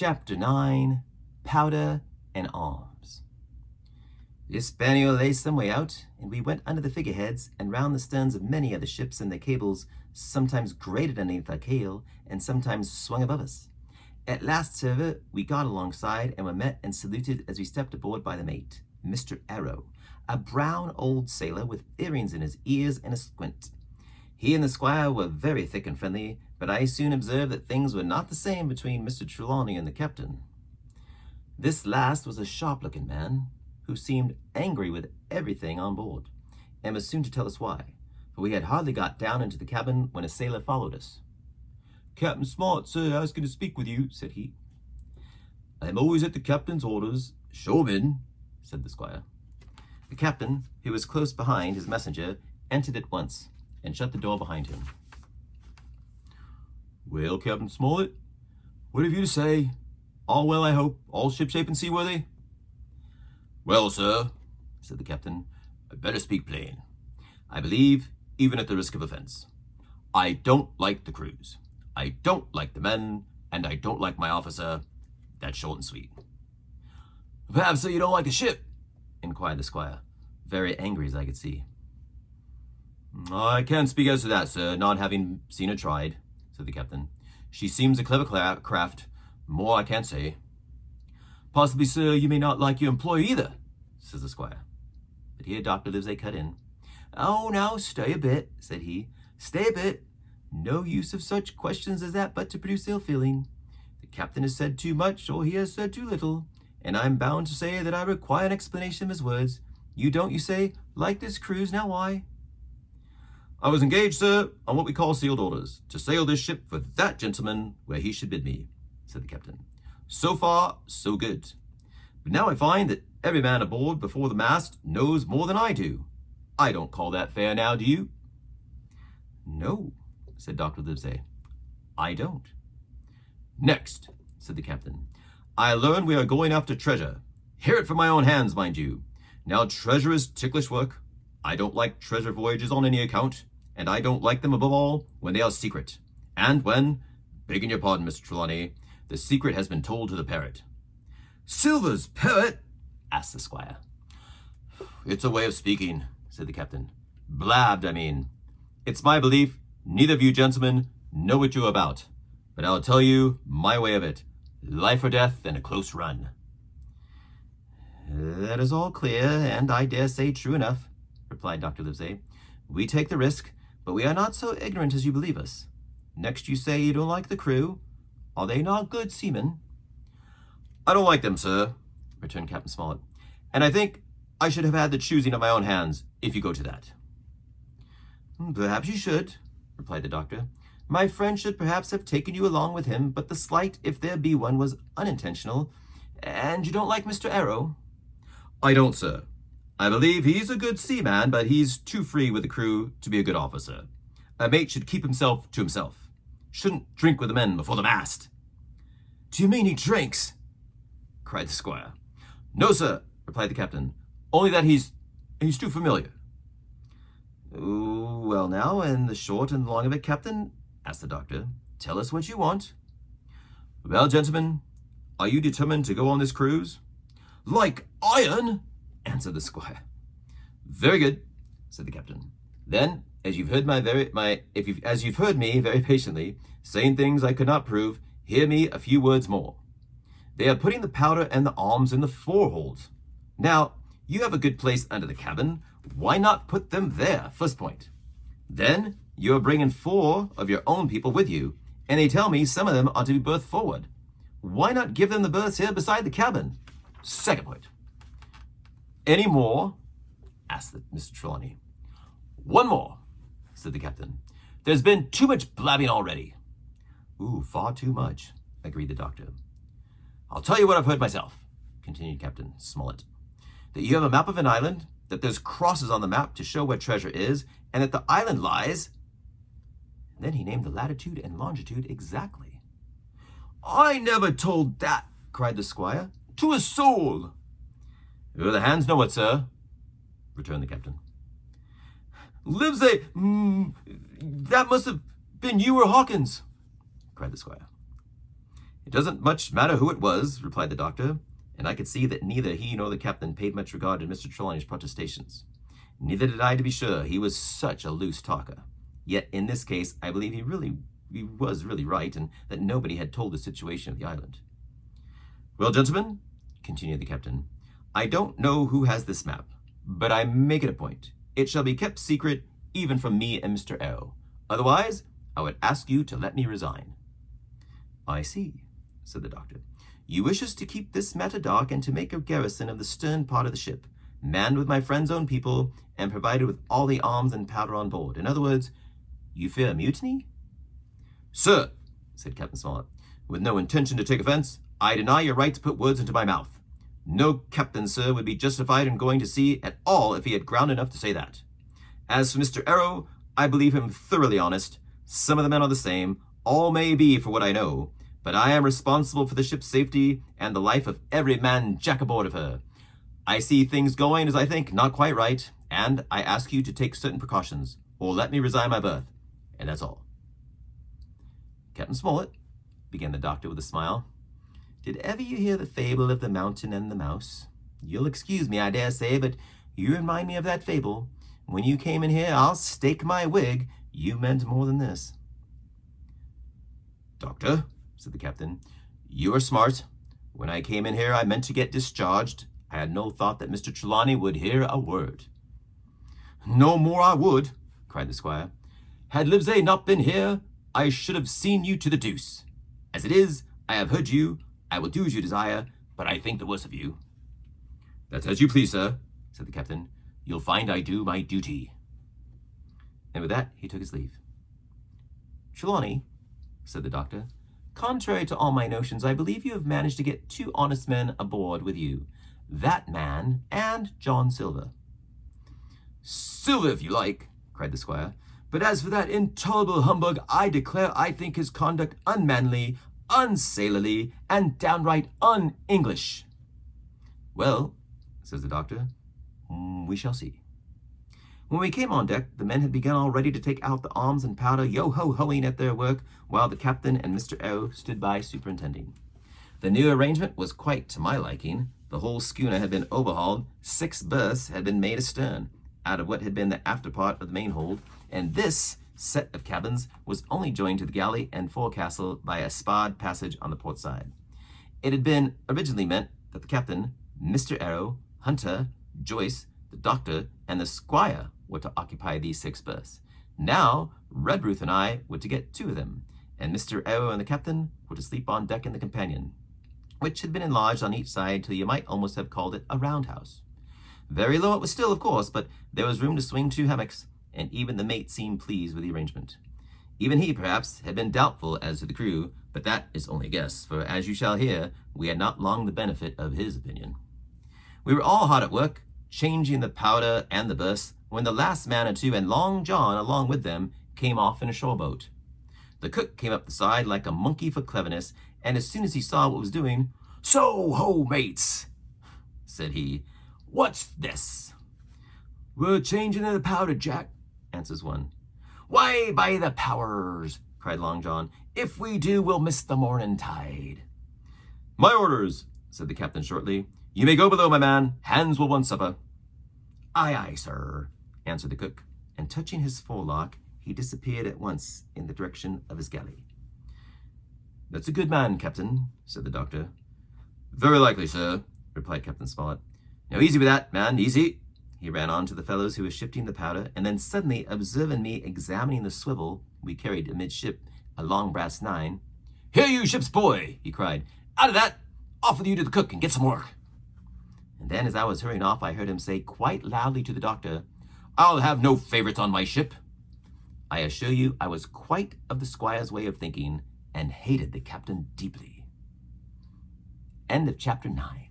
Chapter 9, Powder and Arms. The Hispaniola lay some way out, and we went under the figureheads and round the sterns of many other ships, and their cables sometimes grated underneath our keel and sometimes swung above us. At last, sir, we got alongside and were met and saluted as we stepped aboard by the mate, Mr. Arrow, a brown old sailor with earrings in his ears and a squint. He and the squire were very thick and friendly, but I soon observed that things were not the same between Mr. Trelawney and the captain. This last was a sharp-looking man, who seemed angry with everything on board, and was soon to tell us why, for we had hardly got down into the cabin when a sailor followed us. "Captain Smart, sir, asking to speak with you," said he. "I am always at the captain's orders." "Showman," said the squire. The captain, who was close behind his messenger, entered at once, and shut the door behind him. "Well, Captain Smollett, what have you to say? All well, I hope? All shipshape and seaworthy?" "Well, sir," said the captain, "I'd better speak plain. I believe, even at the risk of offense, I don't like the cruise. I don't like the men, and I don't like my officer. That's short and sweet." "Perhaps, sir, you don't like the ship?" inquired the squire, very angry as I could see. "I can't speak as to that, sir, not having seen her tried," said the captain. "She seems a clever craft. More I can't say." "Possibly, sir, you may not like your employer either," says the squire. But here Dr. Livesey cut in. "Oh, now, stay a bit," said he. "Stay a bit. No use of such questions as that but to produce ill feeling. The captain has said too much, or he has said too little, and I'm bound to say that I require an explanation of his words. You don't, you say, like this cruise, now why?" "I was engaged, sir, on what we call sealed orders, to sail this ship for that gentleman where he should bid me," said the captain. "So far, so good. But now I find that every man aboard before the mast knows more than I do. I don't call that fair now, do you?" "No," said Dr. Livesey, "I don't." "Next," said the captain, "I learn we are going after treasure. Hear it from my own hands, mind you. Now, treasure is ticklish work. I don't like treasure voyages on any account, and I don't like them above all when they are secret, and when, begging your pardon, Mr. Trelawney, the secret has been told to the parrot." "Silver's parrot?" asked the squire. "It's a way of speaking," said the captain. "Blabbed, I mean. It's my belief neither of you gentlemen know what you're about, but I'll tell you my way of it. Life or death and a close run." "That is all clear, and I dare say true enough," replied Dr. Livesey. "We take the risk, but we are not so ignorant as you believe us. Next, you say you don't like the crew. Are they not good seamen?" "I don't like them, sir," returned Captain Smollett, "and I think I should have had the choosing of my own hands, if you go to that." "Perhaps you should," replied the doctor. "My friend should perhaps have taken you along with him, but the slight, if there be one, was unintentional. And you don't like Mr. Arrow?" "I don't, sir. I believe he's a good seaman, but he's too free with the crew to be a good officer. A mate should keep himself to himself. Shouldn't drink with the men before the mast." "Do you mean he drinks?" cried the squire. "No, sir," replied the captain. "Only that he's too familiar." "Well now, and the short and long of it, captain?" asked the doctor. "Tell us what you want." "Well, gentlemen, are you determined to go on this cruise?" "Like iron," answered the squire. "Very good," said the captain. "Then, as you've heard you've heard me very patiently, saying things I could not prove, hear me a few words more. They are putting the powder and the arms in the forehold. Now, you have a good place under the cabin. Why not put them there, first point? Then, you are bringing 4 of your own people with you, and they tell me some of them are to be berthed forward. Why not give them the berths here beside the cabin? Second point." "Any more?" asked Mr. Trelawney. "One more," said the captain. "There's been too much blabbing already." "Far too much," agreed the doctor. "I'll tell you what I've heard myself," continued Captain Smollett. "That you have a map of an island, that there's crosses on the map to show where treasure is, and that the island lies—" And then he named the latitude and longitude exactly. "I never told that," cried the squire. "To a soul." "The hands know it, sir," returned the captain. "Livesey, that must have been you or Hawkins," cried the squire. It doesn't much matter who it was, replied the doctor, and I could see that neither he nor the captain paid much regard to Mr. Trelawney's protestations. Neither did I, to be sure. He was such a loose talker. Yet in this case, I believe he was really right, and that nobody had told the situation of the island. Well, gentlemen, continued the captain, I don't know who has this map, but I make it a point. It shall be kept secret even from me and Mr. Arrow. Otherwise, I would ask you to let me resign. I see, said the doctor. You wish us to keep this matter dark and to make a garrison of the stern part of the ship, manned with my friend's own people, and provided with all the arms and powder on board. In other words, you fear mutiny? Sir, said Captain Smollett, with no intention to take offense, I deny your right to put words into my mouth. No captain, sir, would be justified in going to sea at all if he had ground enough to say that. As for Mr. Arrow, I believe him thoroughly honest. Some of the men are the same. All may be for what I know, but I am responsible for the ship's safety and the life of every man jack aboard of her. I see things going, as I think, not quite right, and I ask you to take certain precautions, or let me resign my berth, and that's all. Captain Smollett, began the doctor with a smile, did ever you hear the fable of the mountain and the mouse? You'll excuse me, I dare say, but you remind me of that fable. When you came in here, I'll stake my wig, you meant more than this. Doctor, said the captain, you are smart. When I came in here, I meant to get discharged. I had no thought that Mr. Trelawney would hear a word. No more I would, cried the squire. Had Livesey not been here, I should have seen you to the deuce. As it is, I have heard you. I will do as you desire, but I think the worse of you. That's as you please, sir, said the captain. You'll find I do my duty. And with that, he took his leave. Trelawney, said the doctor, contrary to all my notions, I believe you have managed to get 2 honest men aboard with you. That man and John Silver. Silver, if you like, cried the squire. But as for that intolerable humbug, I declare I think his conduct unmanly, unsailorly, and downright un-English. Well, says the doctor, we shall see. When we came on deck, the men had begun already to take out the arms and powder, yo-ho-hoing at their work, while the captain and Mr. Arrow stood by superintending. The new arrangement was quite to my liking. The whole schooner had been overhauled, 6 berths had been made astern, out of what had been the after part of the main hold, and this set of cabins was only joined to the galley and forecastle by a sparred passage on the port side. It had been originally meant that the captain, Mr. Arrow, Hunter, Joyce, the doctor, and the squire were to occupy these 6 berths. Now, Redruth and I were to get 2 of them, and Mr. Arrow and the captain were to sleep on deck in the companion, which had been enlarged on each side till you might almost have called it a roundhouse. Very low it was still, of course, but there was room to swing 2 hammocks, and even the mate seemed pleased with the arrangement. Even he, perhaps, had been doubtful as to the crew, but that is only a guess, for as you shall hear, we had not long the benefit of his opinion. We were all hard at work, changing the powder and the berths, when the last man or 2, and Long John along with them, came off in a shore boat. The cook came up the side like a monkey for cleverness, and as soon as he saw what was doing, "So ho, mates," said he, "what's this?" "We're changing the powder, Jack," answers one. "Why, by the powers," cried Long John, "if we do, we'll miss the morning tide." "My orders," said the captain shortly. "You may go below, my man. Hands will want supper." "Aye, aye, sir," answered the cook, and touching his forelock, he disappeared at once in the direction of his galley. "That's a good man, Captain," said the doctor. "Very likely, sir," replied Captain Smollett. "Now easy with that, man, easy." He ran on to the fellows who were shifting the powder, and then suddenly observing me examining the swivel we carried amidship, a long brass 9, "Here, you ship's boy," he cried. "Out of that! Off with you to the cook and get some work." And then as I was hurrying off, I heard him say quite loudly to the doctor, "I'll have no favorites on my ship." I assure you I was quite of the squire's way of thinking, and hated the captain deeply. End of chapter 9.